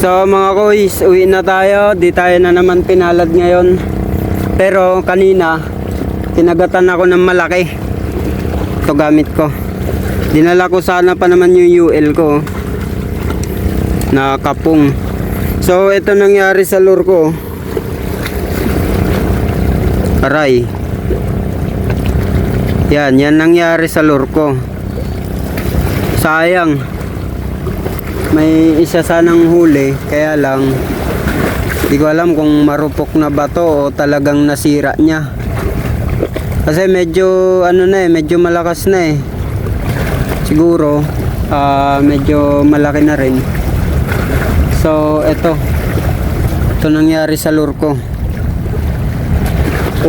So mga koys, uwi na tayo. Di tayo na naman pinalad ngayon. Pero kanina kinagatan ako ng malaki. Ito gamit ko. Dinala ko sana pa naman yung UL ko na kapung. So ito nangyari sa lure ko. Aray. Yan nangyari sa lure ko. Sayang. May isa sanang huli, kaya lang hindi ko alam kung marupok na ba to o talagang nasira niya. Kasi medyo ano na medyo malakas na siguro medyo malaki na rin. So ito nangyari sa lure ko.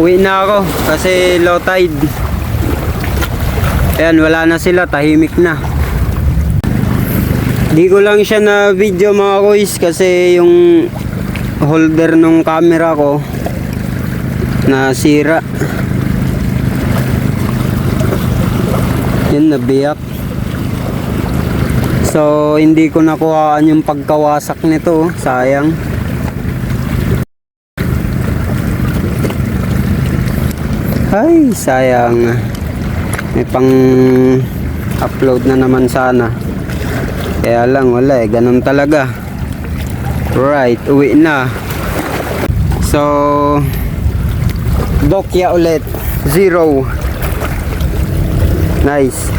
Uwi na ako kasi low tide. Ayan, wala na sila, tahimik na. Di ko lang siya na video mga koys kasi yung holder nung camera ko nasira. Yan, nabiyak. So hindi ko nakuhaan yung pagkawasak nito, sayang. Ay, sayang. May pang upload na naman sana. Kaya lang wala ganun talaga. Right, uwi na. So Dokya ulit 0. Nice.